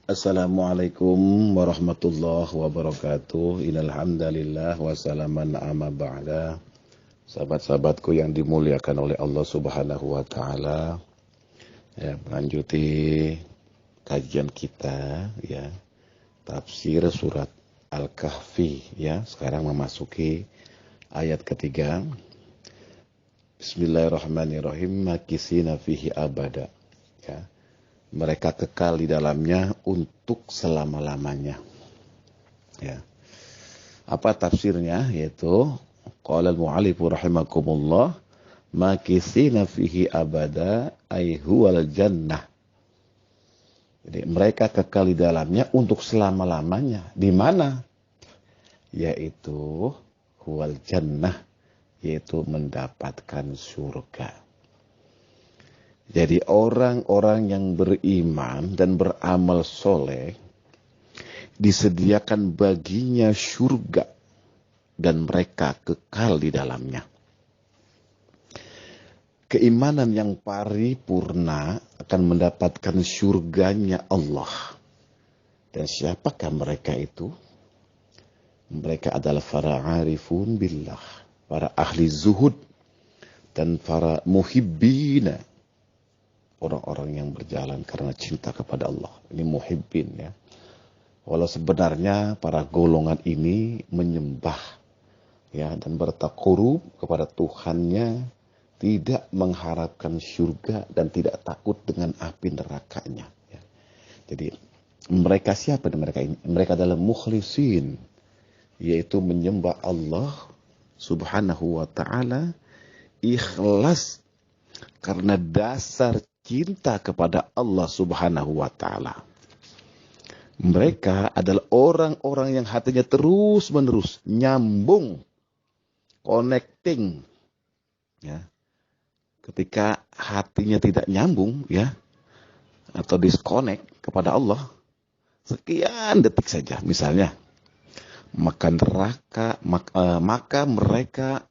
Assalamualaikum warahmatullahi wabarakatuh. Innal hamdalillah wa salaman amma ba'da. Sahabat-sahabatku yang dimuliakan oleh Allah Subhanahu wa taala. Ya, melanjuti kajian kita ya. Tafsir surat Al-Kahfi ya. Sekarang memasuki ayat ketiga. Bismillahirrahmanirrahim. Makisina fihi abada. Ya. Mereka kekal di dalamnya untuk selama-lamanya. Ya. Apa tafsirnya? Yaitu qala al-mu'allif rahimakumullah makitsina fihi abada ay huwal jannah. Jadi mereka kekal di dalamnya untuk selama-lamanya. Di mana? Yaitu huwal jannah, yaitu mendapatkan surga. Jadi orang-orang yang beriman dan beramal soleh disediakan baginya surga dan mereka kekal di dalamnya. Keimanan yang paripurna akan mendapatkan surganya Allah. Dan siapakah mereka itu? Mereka adalah para arifun billah, para ahli zuhud dan para muhibbina. Orang-orang yang berjalan karena cinta kepada Allah. Ini muhibbin ya. Walau sebenarnya para golongan ini menyembah ya dan bertakarub kepada Tuhannya, tidak mengharapkan surga dan tidak takut dengan api nerakanya. Ya. Jadi mereka siapa mereka ini? Mereka adalah mukhlisin, yaitu menyembah Allah Subhanahu wa taala ikhlas karena dasar cinta kepada Allah Subhanahu wa taala. Mereka adalah orang-orang yang hatinya terus-menerus nyambung, connecting. Ya. Ketika hatinya tidak nyambung ya atau disconnect kepada Allah, sekian detik saja misalnya maka mereka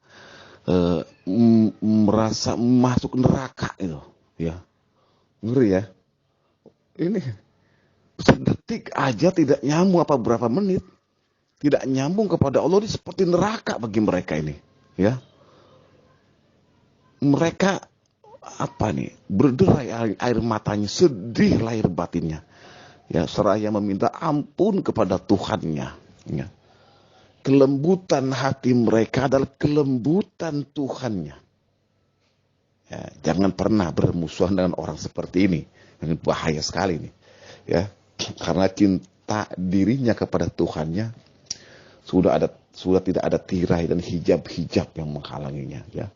merasa masuk neraka itu ya. Ngeri ya. Ini sedetik aja tidak nyambung, apa berapa menit tidak nyambung kepada Allah, ini seperti neraka bagi mereka ini ya. Mereka apa nih, berderai air matanya, sedih lahir batinnya ya, seraya meminta ampun kepada Tuhannya ya. Kelembutan hati mereka adalah kelembutan Tuhannya. Ya, jangan pernah bermusuhan dengan orang seperti ini. Ini bahaya sekali nih. Ya, karena cinta dirinya kepada Tuhannya sudah tidak ada tirai dan hijab-hijab yang menghalanginya. Ya.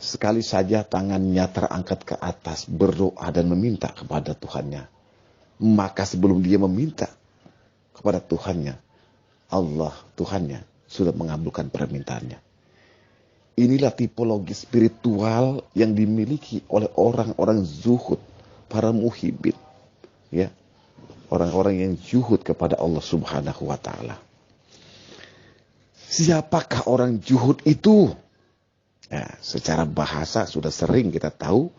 Sekali saja tangannya terangkat ke atas berdoa dan meminta kepada Tuhannya, maka sebelum dia meminta kepada Tuhannya, Allah Tuhannya sudah mengabulkan permintaannya. Inilah tipologi spiritual yang dimiliki oleh orang-orang zuhud, para muhibbin. Ya. Orang-orang yang zuhud kepada Allah Subhanahu wa taala. Siapakah orang zuhud itu? Ya, secara bahasa sudah sering kita tahu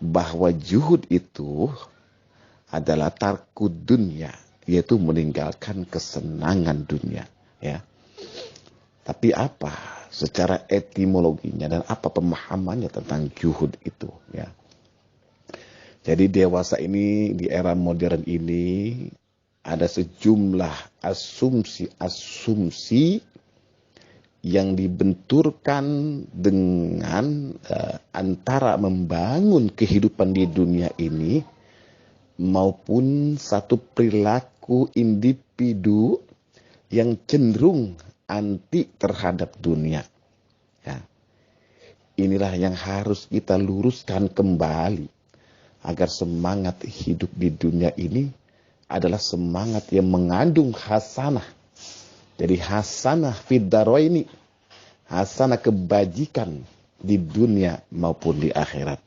bahwa zuhud itu adalah tarkud dunya, yaitu meninggalkan kesenangan dunia, ya. Tapi apa secara etimologinya dan apa pemahamannya tentang zuhud itu ya. Jadi dewasa ini, di era modern ini, ada sejumlah asumsi yang dibenturkan dengan antara membangun kehidupan di dunia ini maupun satu perilaku individu yang cenderung anti terhadap dunia. Ya. Inilah yang harus kita luruskan kembali agar semangat hidup di dunia ini adalah semangat yang mengandung hasanah. Jadi hasanah fid dharaini, hasanah kebajikan di dunia maupun di akhirat.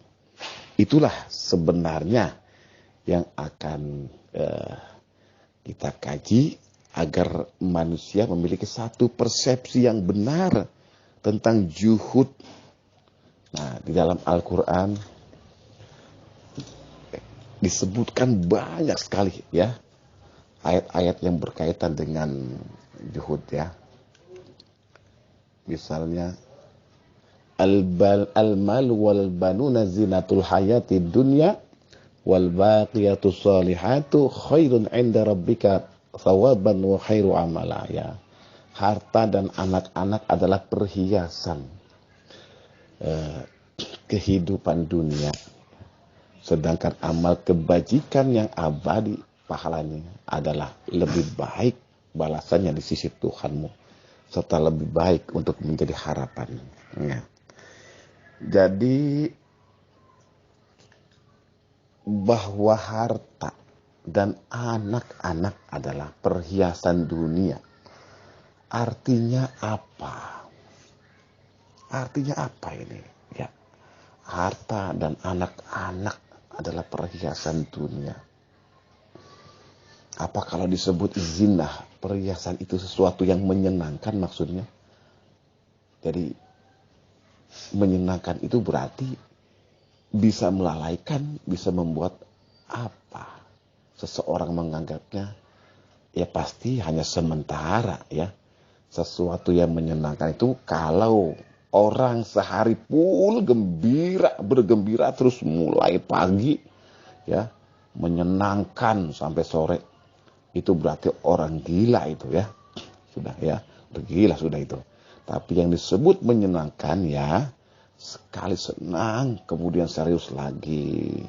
Itulah sebenarnya yang akan kita kaji agar manusia memiliki satu persepsi yang benar tentang zuhud. Nah, di dalam Al-Quran disebutkan banyak sekali ya ayat-ayat yang berkaitan dengan zuhud ya. Misalnya al-mal wal banuna zinatul hayati dunya wal baqiyatus salihatu khairun 'inda rabbika thawaban wa khairu amala ya. Harta dan anak-anak adalah perhiasan kehidupan dunia. Sedangkan amal kebajikan yang abadi pahalanya adalah lebih baik balasannya di sisi Tuhanmu, serta lebih baik untuk menjadi harapan. Ya. Jadi bahwa harta dan anak-anak adalah perhiasan dunia. Artinya apa? Artinya apa ini? Ya, harta dan anak-anak adalah perhiasan dunia. Apa kalau disebut zina, perhiasan itu sesuatu yang menyenangkan maksudnya? Jadi menyenangkan itu berarti bisa melalaikan, bisa membuat apa? Seseorang menganggapnya ya pasti hanya sementara ya. Sesuatu yang menyenangkan itu kalau orang sehari pun bergembira terus mulai pagi ya, menyenangkan sampai sore, itu berarti orang gila itu ya. Sudah ya, gila sudah itu. Tapi yang disebut menyenangkan ya, sekali senang kemudian serius lagi,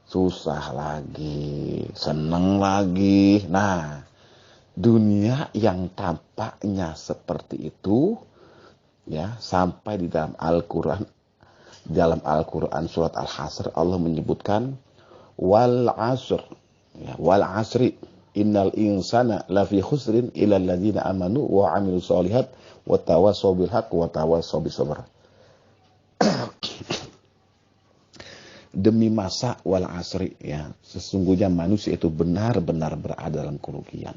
susah lagi, senang lagi. Nah, dunia yang tampaknya seperti itu ya, sampai di dalam Al-Qur'an, surat Al-Hasr Allah menyebutkan wal asr ya, wal asri innal insana lafi khusrin illal ladzina amanu wa 'amilus shalihat wa tawassaw bil haqq wa tawassaw bis sabr. Demi masa wal asri ya, sesungguhnya manusia itu benar-benar berada dalam kerugian,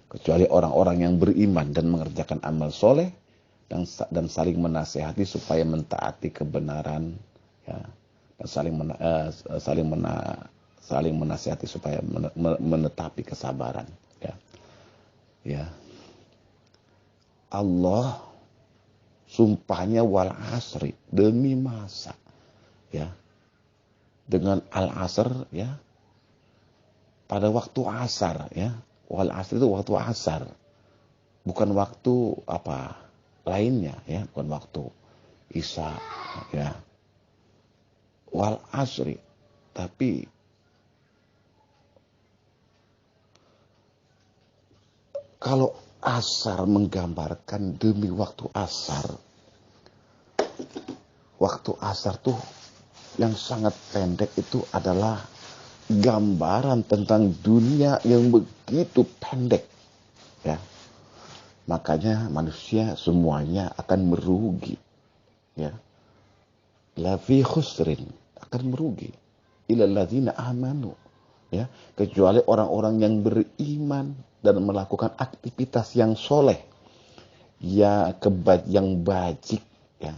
kecuali orang-orang yang beriman dan mengerjakan amal soleh dan saling menasehati supaya mentaati kebenaran ya, dan saling menasehati supaya menetapi kesabaran ya. Ya. Allah sumpahnya wal asri, demi masa ya, dengan al-asr ya, pada waktu asar ya. Wal asr itu waktu asar, bukan waktu apa lainnya ya, bukan waktu isya ya. Wal asri, tapi kalau asar menggambarkan demi waktu asar, waktu asar tuh yang sangat pendek itu adalah gambaran tentang dunia yang begitu pendek ya. Makanya manusia semuanya akan merugi ya. La fi khusrin, akan merugi illal ladzina amanu ya, kecuali orang-orang yang beriman dan melakukan aktivitas yang soleh ya, yang bajik ya,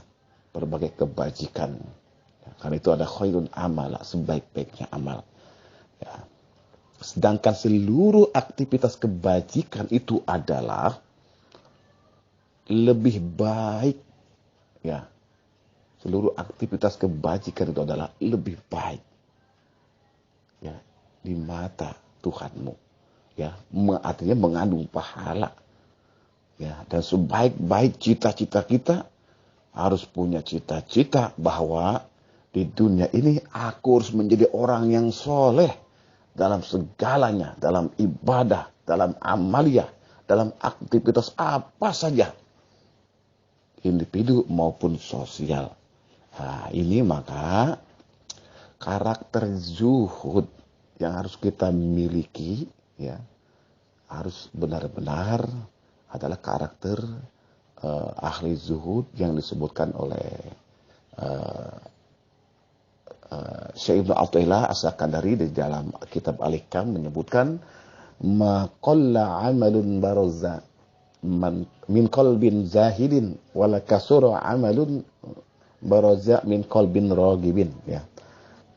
berbagai kebajikan ya, karena itu ada khairun amala, sebaik-baiknya amal ya. Sedangkan seluruh aktivitas kebajikan itu adalah lebih baik ya, seluruh aktivitas kebajikan itu adalah lebih baik ya di mata Tuhanmu ya, artinya mengandung pahala ya. Dan sebaik-baik cita-cita kita harus punya cita-cita bahwa di dunia ini aku harus menjadi orang yang soleh dalam segalanya, dalam ibadah, dalam amaliyah, dalam aktivitas apa saja, individu maupun sosial. Nah, ini maka karakter zuhud yang harus kita miliki ya, harus benar-benar adalah karakter ahli zuhud yang disebutkan oleh Syekh Ibnu Athaillah As-Sakandari di dalam kitab Al-Hikam menyebutkan ma qalla amalun barazza min qalbin zahidin wala kasura amalun barazza min qalbin ragibin ya.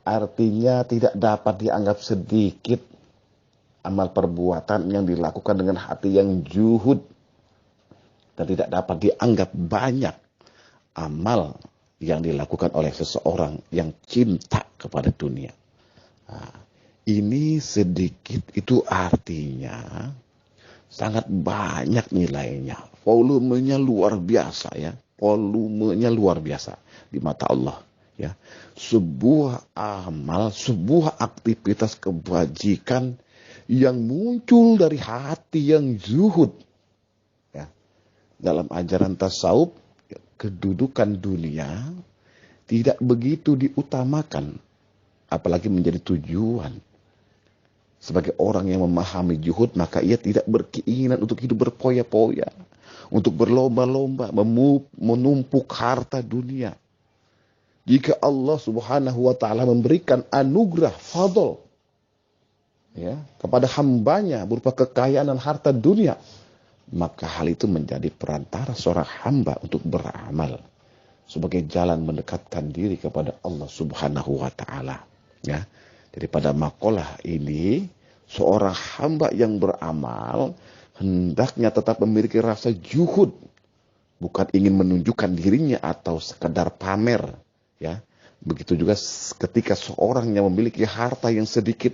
Artinya tidak dapat dianggap sedikit amal perbuatan yang dilakukan dengan hati yang juhud. Dan tidak dapat dianggap banyak amal yang dilakukan oleh seseorang yang cinta kepada dunia. Nah, ini sedikit itu artinya sangat banyak nilainya. Volumenya luar biasa ya. Volumenya luar biasa di mata Allah. Ya, sebuah amal, sebuah aktivitas kebajikan yang muncul dari hati yang zuhud. Ya, dalam ajaran tasawuf, kedudukan dunia tidak begitu diutamakan, apalagi menjadi tujuan. Sebagai orang yang memahami zuhud, maka ia tidak berkeinginan untuk hidup berpoya-poya, untuk berlomba-lomba, menumpuk harta dunia. Jika Allah subhanahu wa ta'ala memberikan anugerah fadl ya, kepada hambanya berupa kekayaan dan harta dunia, maka hal itu menjadi perantara seorang hamba untuk beramal sebagai jalan mendekatkan diri kepada Allah subhanahu wa ta'ala. Ya. Daripada makalah ini, seorang hamba yang beramal hendaknya tetap memiliki rasa juhud, bukan ingin menunjukkan dirinya atau sekedar pamer. Ya, begitu juga ketika seorang yang memiliki harta yang sedikit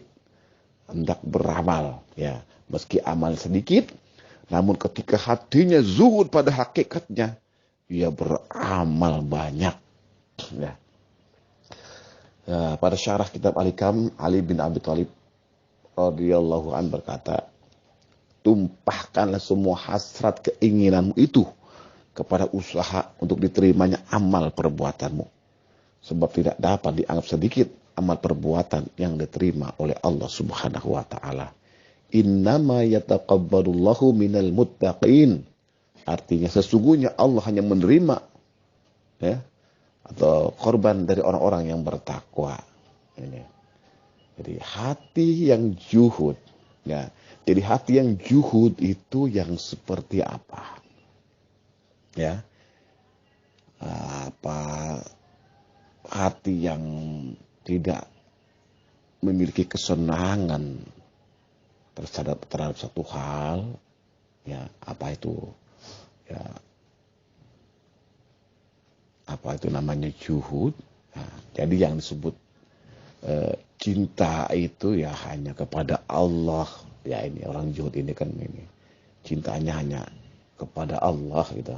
hendak beramal, ya, meski amal sedikit, namun ketika hatinya zuhud pada hakikatnya, ia beramal banyak. Ya. Pada syarah kitab Al-Hikam, Ali bin Abi Thalib radhiyallahu an berkata, tumpahkanlah semua hasrat keinginanmu itu kepada usaha untuk diterimanya amal perbuatanmu. Sebab tidak dapat dianggap sedikit amal perbuatan yang diterima oleh Allah subhanahu wa ta'ala. Innama yataqabbalullahu minal muttaqin. Artinya sesungguhnya Allah hanya menerima ya, atau korban dari orang-orang yang bertakwa. Ini. Jadi hati yang juhud. Ya. Jadi hati yang juhud itu yang seperti apa? Ya. Hati yang tidak memiliki kesenangan terhadap satu hal, ya, apa itu namanya juhud. Nah, jadi yang disebut cinta itu ya hanya kepada Allah. Ya, ini orang juhud ini kan ini cintanya hanya kepada Allah gitu.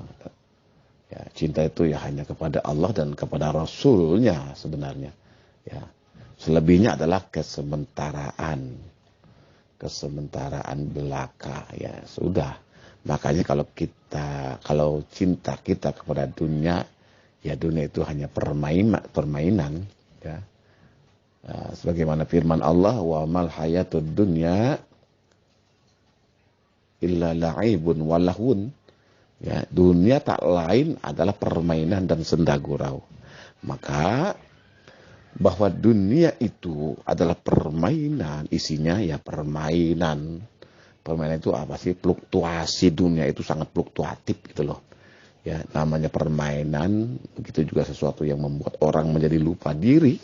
Ya, cinta itu ya hanya kepada Allah dan kepada Rasulnya sebenarnya. Ya, selebihnya adalah kesementaraan belaka. Ya sudah. Makanya kalau cinta kita kepada dunia, ya dunia itu hanya permainan. Ya. Sebagaimana firman Allah, wa mal hayatud dunya illa la'ibun walahun. Ya, dunia tak lain adalah permainan dan senda gurau. Maka bahwa dunia itu adalah permainan, isinya ya permainan. Permainan itu apa sih? Fluktuasi dunia itu sangat fluktuatif gitu loh. Ya, namanya permainan, begitu juga sesuatu yang membuat orang menjadi lupa diri.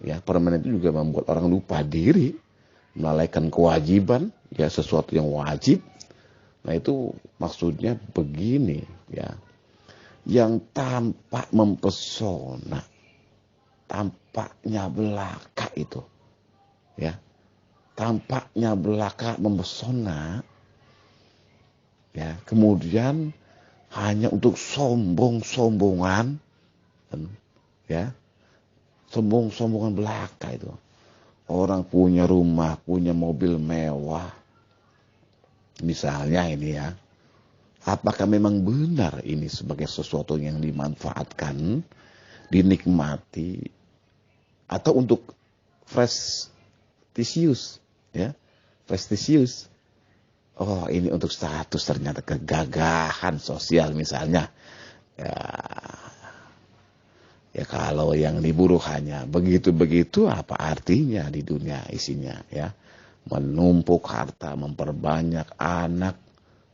Ya, permainan itu juga membuat orang lupa diri, melalaikan kewajiban, ya sesuatu yang wajib. Nah itu maksudnya begini ya, yang tampak mempesona, tampaknya belaka itu, ya, tampaknya belaka mempesona, ya, kemudian hanya untuk sombongan, ya, sombongan belaka itu, orang punya rumah, punya mobil mewah. Misalnya ini ya, apakah memang benar ini sebagai sesuatu yang dimanfaatkan, dinikmati, atau untuk prestisius, ya, prestisius? Oh, ini untuk status, ternyata kegagahan sosial misalnya. Ya kalau yang diburu hanya begitu-begitu, apa artinya di dunia isinya, ya? Menumpuk harta, memperbanyak anak,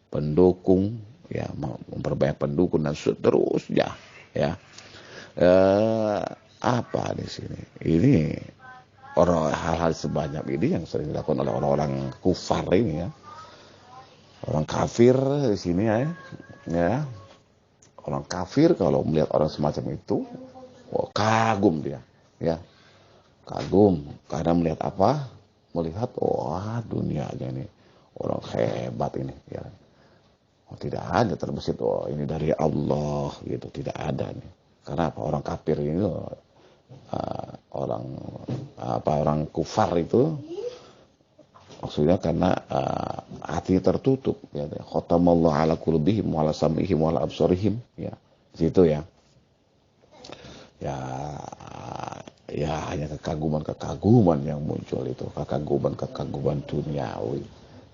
pendukung, ya, memperbanyak pendukung dan seterusnya, ya. apa di sini? Ini orang hal-hal sebanyak ini yang sering dilakukan oleh orang-orang kufar ini ya. Orang kafir di sini ya. Orang kafir kalau melihat orang semacam itu, wah, kagum dia, ya. Kagum karena melihat apa? Melihat wah dunianya ini orang hebat ini ya. Oh, tidak ada terbesit ini dari Allah gitu, tidak ada nih. Karena apa? Orang kafir ini orang kufar itu maksudnya karena hati tertutup ya. Khatamallahu ala qulubihim wa ala sam'ihim wa ala absarihim ya. Situ ya. Ya hanya kekaguman yang muncul itu, kekaguman duniawi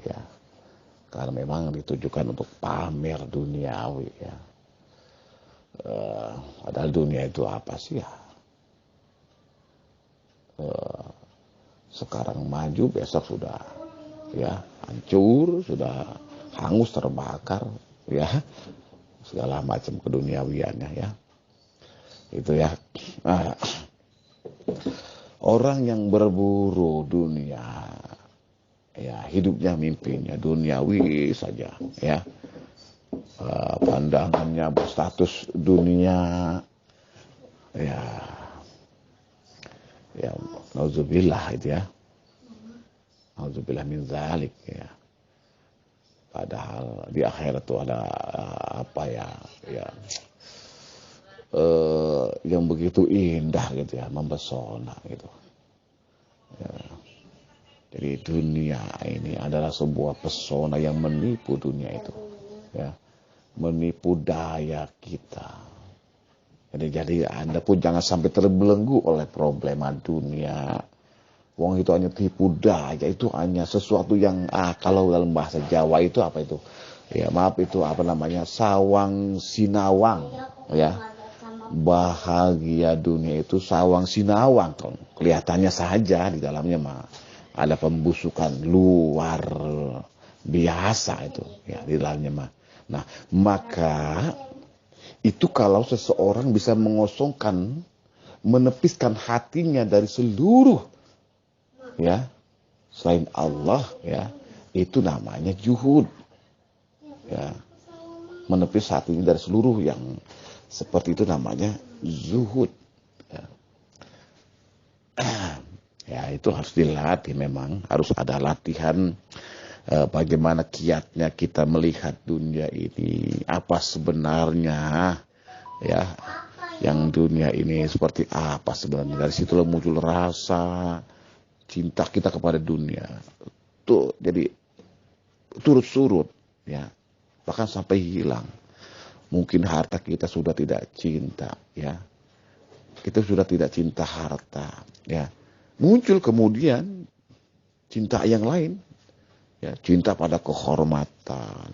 ya. Karena memang ditujukan untuk pamer duniawi ya. Padahal dunia itu apa sih ya? Sekarang maju, besok sudah ya hancur, sudah hangus, terbakar ya, segala macam keduniawiannya ya. Itu ya. Orang yang berburu dunia ya, hidupnya mimpinya duniawi saja ya. Pandangannya berstatus dunia ya. Ya, nauzubillah itu ya. Nauzubillah min zalik ya. Padahal di akhirat itu ada apa ya yang begitu indah gitu ya, mempesona gitu. Ya. Jadi dunia ini adalah sebuah pesona yang menipu dunia itu. Ya. Menipu daya kita. Jadi Anda pun jangan sampai terbelenggu oleh problema dunia. Wong itu hanya tipu daya, itu hanya sesuatu yang kalau dalam bahasa Jawa itu apa itu? Ya maaf itu apa namanya? Sawang sinawang ya. Bahagia dunia itu sawang sinawang kan. Kelihatannya saja di dalamnya mah ada pembusukan luar biasa itu ya di dalamnya mah. Nah, maka itu kalau seseorang bisa mengosongkan, menepiskan hatinya dari seluruh ya selain Allah ya, itu namanya juhud ya. Menepis hatinya dari seluruh yang seperti itu namanya zuhud ya. Ya itu harus dilatih, memang harus ada latihan. Bagaimana kiatnya kita melihat dunia ini, apa sebenarnya ya, yang dunia ini seperti apa sebenarnya. Dari situlah muncul rasa cinta kita kepada dunia tuh, jadi turut-surut ya, bahkan sampai hilang. Mungkin harta kita sudah tidak cinta ya, kita sudah tidak cinta harta ya, muncul kemudian cinta yang lain ya, cinta pada kehormatan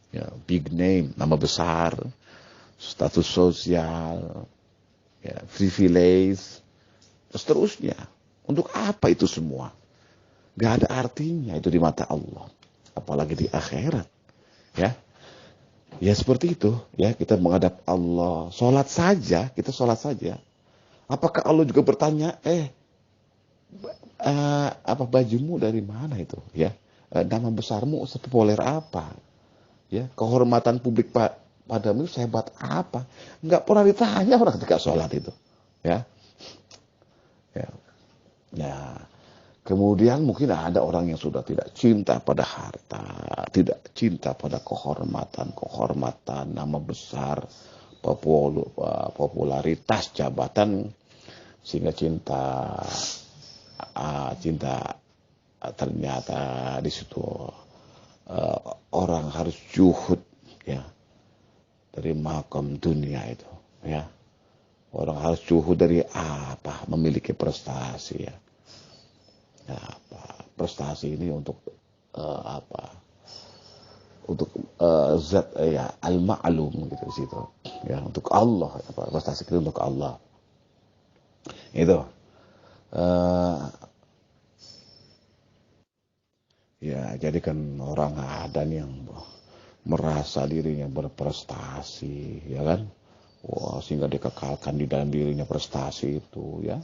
ya, big name, nama besar, status sosial ya, privilege, seterusnya. Untuk apa itu semua? Gak ada artinya itu di mata Allah, apalagi di akhirat ya. Ya seperti itu ya, kita menghadap Allah, sholat saja, kita sholat saja. Apakah Allah juga bertanya apa bajumu dari mana itu ya? Nama besarmu sepopuler apa ya, kehormatan publik padamu sehebat apa? Enggak pernah ditanya orang ketika sholat itu ya. Kemudian mungkin ada orang yang sudah tidak cinta pada harta, tidak cinta pada kehormatan, nama besar, popularitas, jabatan, sehingga cinta ternyata di situ orang harus juhud ya dari makom dunia itu ya. Orang harus juhud dari apa? Memiliki prestasi ya. Prestasi ini untuk apa? Untuk zat ya al-ma'lum gitu di situ ya, untuk Allah. Prestasi itu untuk Allah itu ya. Jadi kan orang ada yang merasa dirinya berprestasi ya kan, Wah, sehingga dikekalkan di dalam dirinya prestasi itu ya.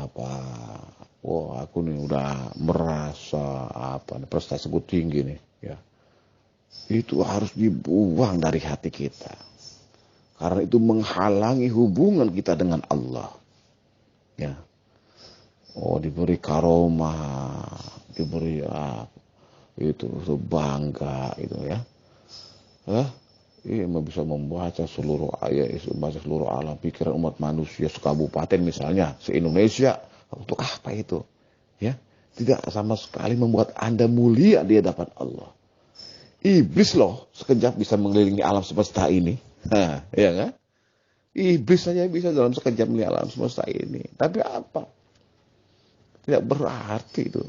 Wah, aku nih udah merasa prestasiku tinggi nih ya. Itu harus dibuang dari hati kita. Karena itu menghalangi hubungan kita dengan Allah. Ya. Oh, diberi karomah, diberi itu bangga itu ya. Bisa membaca seluruh ayat, membaca seluruh alam pikiran umat manusia sekabupaten misalnya, se-Indonesia. Untuk apa itu? Ya, tidak sama sekali membuat Anda mulia di hadapan Allah. Iblis loh sekejap bisa mengelilingi alam semesta ini. Ya kan? Iblis saja bisa dalam sekejap melihat alam semesta ini. Tapi apa? Tidak berarti itu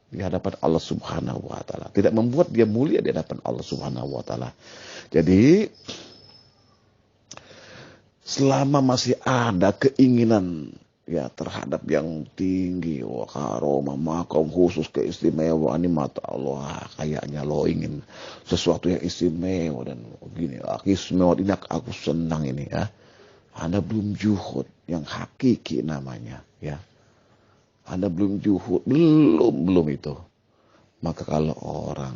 di hadapan Allah Subhanahu wa taala. Tidak membuat dia mulia di hadapan Allah Subhanahu wa taala. Jadi selama masih ada keinginan ya terhadap yang tinggi, karomah, makam khusus, keistimewaan, ini mata Allah, kayaknya lo ingin sesuatu yang istimewa dan begini, istimewa ini aku senang ini ya. Anda belum juhud yang hakiki namanya ya. Anda belum juhud, belum itu. Maka kalau orang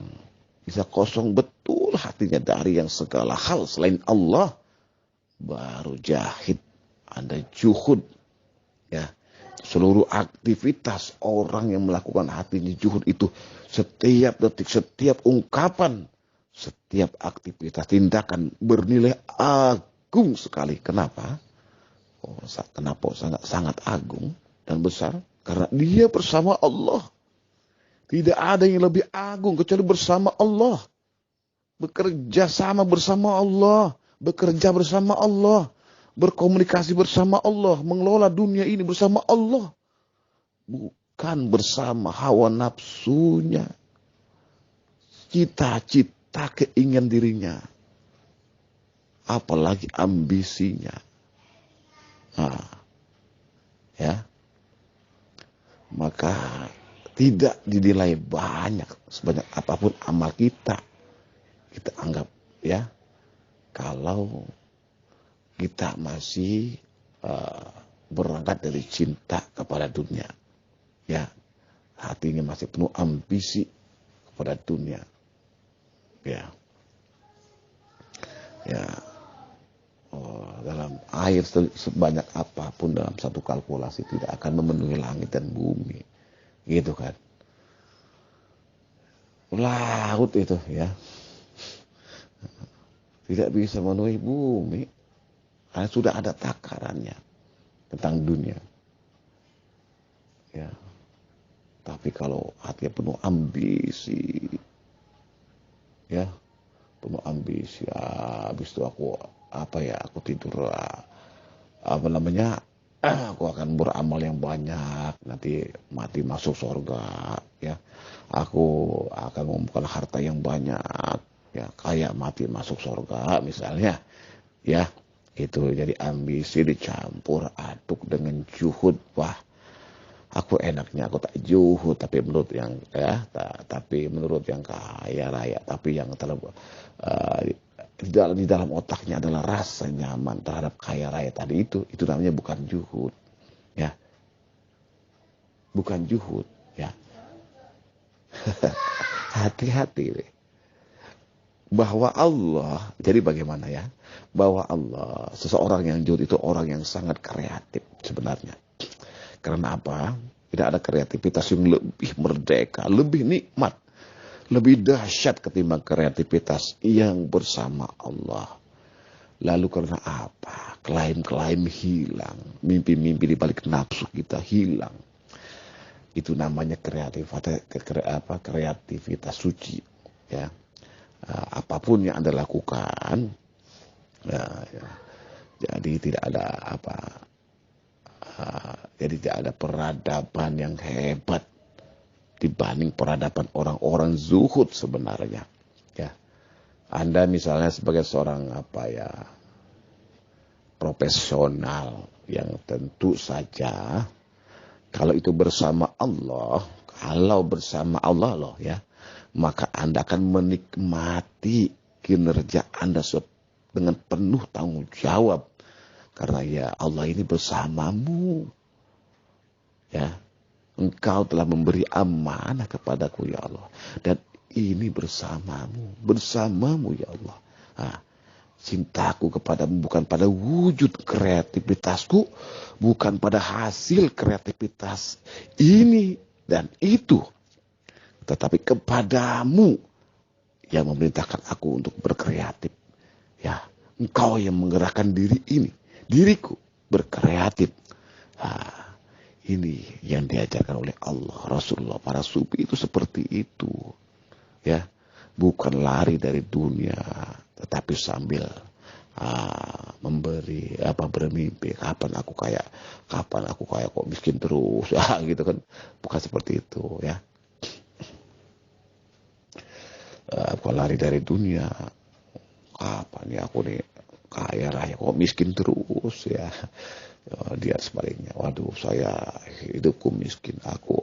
bisa kosong betul hatinya dari yang segala hal selain Allah, baru jahid, Anda juhud. Ya, seluruh aktivitas orang yang melakukan hatinya juhud itu, setiap detik, setiap ungkapan, setiap aktivitas tindakan bernilai agung sekali. Kenapa? Kenapa sangat agung dan besar? Karena dia bersama Allah. Tidak ada yang lebih agung kecuali bersama Allah. Bekerja sama bersama Allah, bekerja bersama Allah, berkomunikasi bersama Allah, mengelola dunia ini bersama Allah. Bukan bersama hawa nafsunya, cita-cita keinginan dirinya, apalagi ambisinya. Ya. Maka tidak dinilai banyak, sebanyak apapun amal kita. Kita anggap ya, kalau kita masih berangkat dari cinta kepada dunia, ya, hatinya masih penuh ambisi kepada dunia, ya, dalam air sebanyak apapun dalam satu kalkulasi tidak akan memenuhi langit dan bumi, gitu kan? Laut itu ya, tidak bisa memenuhi bumi. Karena sudah ada takarannya tentang dunia. Ya. Tapi kalau hatinya penuh ambisi, ya, penuh ambisi, habis itu aku tidur, aku akan beramal yang banyak, nanti mati masuk surga, ya. Aku akan mengumpulkan harta yang banyak, ya, kayak mati masuk surga misalnya, ya. Itu jadi ambisi dicampur aduk dengan juhud. Wah, aku enaknya aku tak juhud, tapi menurut yang kaya raya, tapi yang di dalam otaknya adalah rasa nyaman terhadap kaya raya tadi, itu namanya bukan juhud, ya, bukan juhud, ya. Hati-hati deh. Bahwa Allah, jadi bagaimana ya? Bahwa Allah, seseorang yang juhud itu orang yang sangat kreatif sebenarnya. Karena apa? Tidak ada kreativitas yang lebih merdeka, lebih nikmat, lebih dahsyat ketimbang kreativitas yang bersama Allah. Lalu karena apa? Klaim-klaim hilang, mimpi-mimpi di balik nafsu kita hilang. Itu namanya kreativitas suci, ya. Apapun yang Anda lakukan, ya. Jadi tidak ada peradaban yang hebat dibanding peradaban orang-orang zuhud sebenarnya, ya. Anda misalnya sebagai seorang profesional yang tentu saja kalau itu bersama Allah, loh ya, maka Anda akan menikmati kinerja Anda dengan penuh tanggung jawab. Karena ya Allah ini bersamamu. Ya, Engkau telah memberi amanah kepadaku ya Allah. Dan ini bersamamu ya Allah. Nah, cintaku kepadamu bukan pada wujud kreativitasku, bukan pada hasil kreativitas ini dan itu, tetapi kepadamu yang memerintahkan aku untuk berkreatif. Ya, Engkau yang menggerakkan diriku berkreatif. Nah, ini yang diajarkan oleh Allah, Rasulullah, para sufi itu seperti itu. Ya, bukan lari dari dunia, tetapi sambil bermimpi, kapan aku kaya kok miskin terus, gitu kan. Bukan seperti itu, ya. Bukan lari dari dunia, kapan ya aku nih kaya raya kok miskin terus, ya. Dia sebaliknya, waduh saya hidupku miskin, aku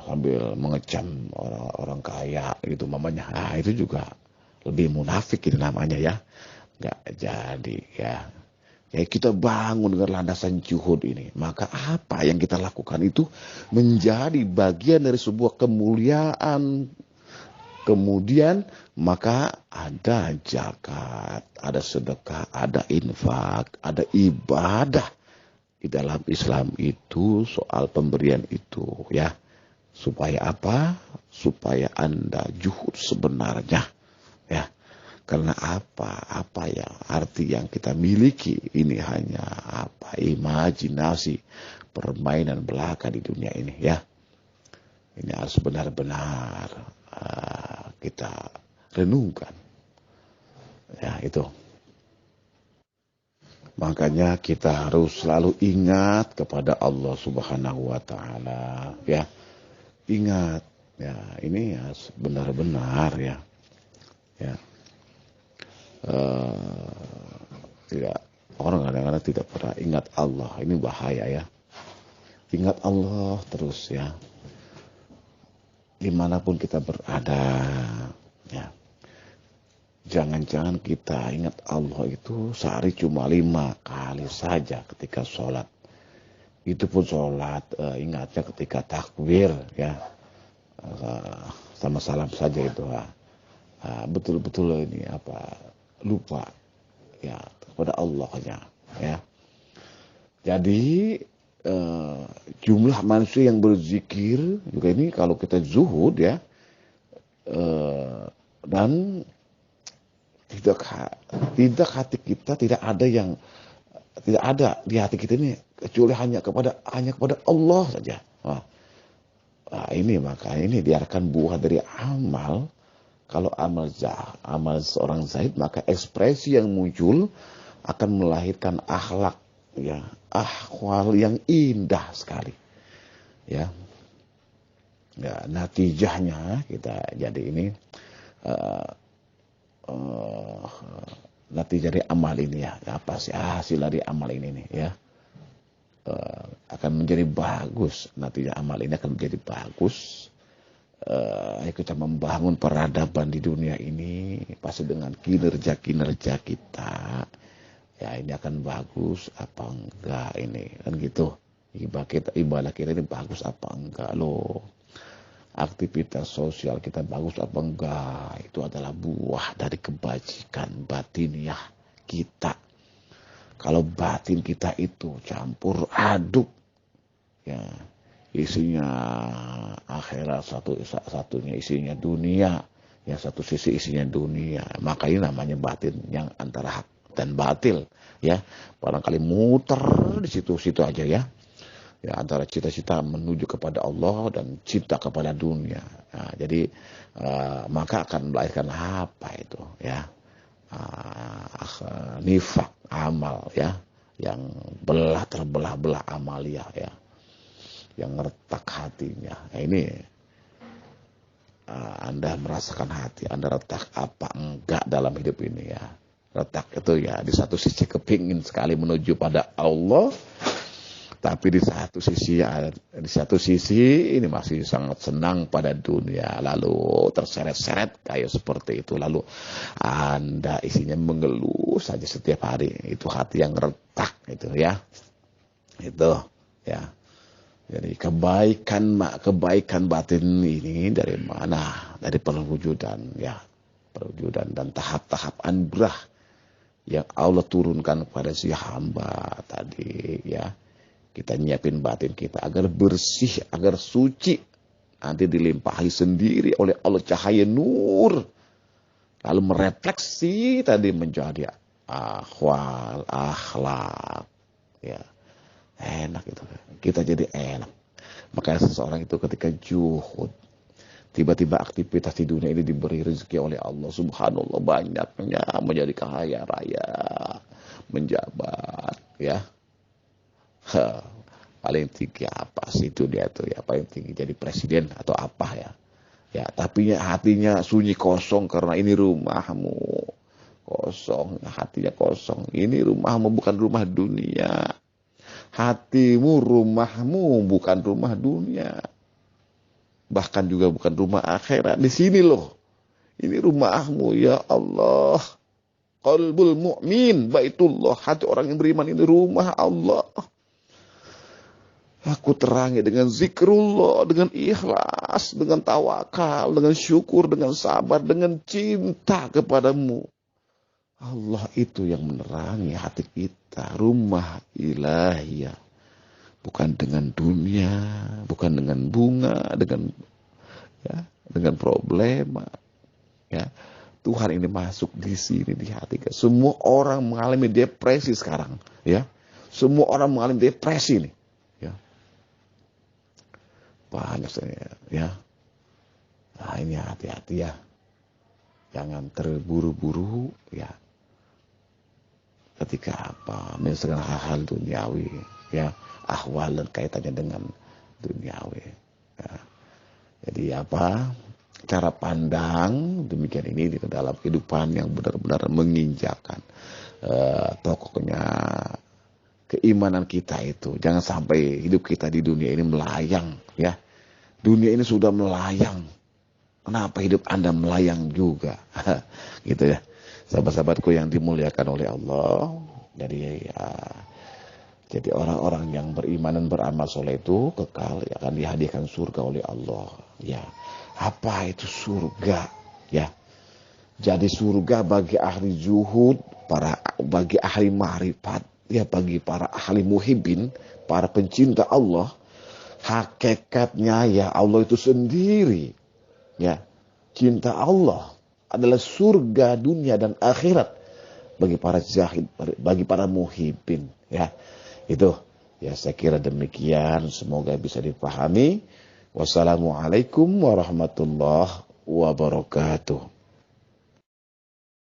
sambil mengecam orang kaya gitu mamanya. Itu juga lebih munafik itu namanya, ya. Nggak jadi, ya. Ya, kita bangun dengan landasan juhud ini, maka apa yang kita lakukan itu menjadi bagian dari sebuah kemuliaan. Kemudian maka ada zakat, ada sedekah, ada infak, ada ibadah. Di dalam Islam itu soal pemberian itu, ya. Supaya apa? Supaya Anda juhud sebenarnya, ya. Karena apa ya arti yang kita miliki ini hanya imajinasi, permainan belaka di dunia ini, ya. Ini harus benar-benar kita renungkan, ya. Itu makanya kita harus selalu ingat kepada Allah Subhanahu wa Ta'ala, ya. Ingat, ya, ini ya benar-benar, ya. Tidak, orang kadang-kadang tidak pernah ingat Allah, ini bahaya, ya. Ingat Allah terus, ya. Dimanapun kita berada, ya. Jangan-jangan kita ingat Allah itu sehari cuma 5 kali saja ketika sholat. Itu pun sholat ingatnya ketika takbir, ya. Sama salam saja itu. Betul-betul ini lupa, ya, kepada Allahnya, ya. Jadi jumlah manusia yang berzikir juga ini kalau kita zuhud, ya, dan tidak hati kita tidak ada di hati kita ini kecuali hanya kepada Allah saja. Ini maka ini diarahkan buah dari amal. Kalau amal seorang zahid, maka ekspresi yang muncul akan melahirkan akhlak, ya, ahwal yang indah sekali, ya. Ya, natijahnya kita jadi ini natijah dari amal ini, ya. Apa sih hasil dari amal ini nih, ya. Akan menjadi bagus, natijah amal ini akan menjadi bagus. Kita membangun peradaban di dunia ini pasti dengan kinerja kita, ya. Ini akan bagus apa enggak ini, kan gitu. Ibadah kita ini bagus apa enggak loh. Aktivitas sosial kita bagus apa enggak, itu adalah buah dari kebajikan batiniah kita. Kalau batin kita itu campur aduk, ya, isinya akhirat, satunya isinya dunia, ya, satu sisi isinya dunia, maka ini namanya batin yang antara hak dan batil, ya. Barangkali muter di situ-situ aja, ya. Ya, antara cita-cita menuju kepada Allah dan cinta kepada dunia. Nah, jadi maka akan melahirkan apa itu, ya, nifak amal, ya, yang terbelah-belah amalia, ya, yang retak hatinya. Nah, ini Anda merasakan hati Anda retak apa enggak dalam hidup ini, ya. Retak itu, ya, di satu sisi kepingin sekali menuju pada Allah, Tapi di satu sisi ini masih sangat senang pada dunia, lalu terseret-seret kayak seperti itu, lalu Anda isinya mengeluh saja setiap hari. Itu hati yang retak itu ya. Itu ya. Jadi kebaikan batin ini dari mana? Dari perwujudan ya. Perwujudan dan tahap-tahap anugerah yang Allah turunkan kepada si hamba tadi ya. Kita nyiapin batin kita agar bersih, agar suci. Nanti dilimpahi sendiri oleh Allah cahaya nur. Lalu merefleksi tadi menjadi akhwal, akhlak. Ya, enak itu. Kita jadi enak. Makanya seseorang itu ketika juhud, tiba-tiba aktivitas di dunia ini diberi rezeki oleh Allah. Subhanallah, banyaknya menjadi kaya raya, menjabat, ya. Paling tinggi apa sih itu dia tuh ya, paling tinggi jadi presiden atau apa ya. Ya, tapi hatinya sunyi kosong karena ini rumahmu. Kosong, hatinya kosong. Ini rumahmu bukan rumah dunia. Hatimu rumahmu bukan rumah dunia. Bahkan juga bukan rumah akhirat. Di sini loh. Ini rumahmu ya Allah. Qalbul mu'min, baitullah. Hati orang yang beriman ini rumah Allah. Aku terangi dengan zikrullah, dengan ikhlas, dengan tawakal, dengan syukur, dengan sabar, dengan cinta kepadamu. Allah itu yang menerangi hati kita, rumah ilahiyah. Bukan dengan dunia, bukan dengan bunga, dengan problema. Ya. Tuhan ini masuk di sini di hati kita. Semua orang mengalami depresi sekarang, ya. Semua orang mengalami depresi nih. Banyak ya. Nah, ini hati-hati ya. Jangan terburu-buru ya. Ketika menyelesaikan hal-hal duniawi ya, ahwal dan kaitannya dengan duniawi. Ya. Jadi cara pandang demikian ini di dalam kehidupan yang benar-benar menginjakan tokohnya keimanan kita itu. Jangan sampai hidup kita di dunia ini melayang ya. Dunia ini sudah melayang. Kenapa hidup Anda melayang juga? Gitu ya. Sahabat-sahabatku yang dimuliakan oleh Allah. Jadi orang-orang yang beriman dan beramal soleh itu kekal akan dihadiahkan surga oleh Allah. Ya. Apa itu surga? Ya. Jadi surga bagi ahli zuhud, bagi ahli ma'rifat, ya bagi para ahli muhibbin, para pencinta Allah. Hakikatnya ya Allah itu sendiri. Ya. Cinta Allah adalah surga dunia dan akhirat bagi para zahid, bagi para muhibbin, ya. Itu ya, saya kira demikian, semoga bisa dipahami. Wassalamualaikum warahmatullahi wabarakatuh.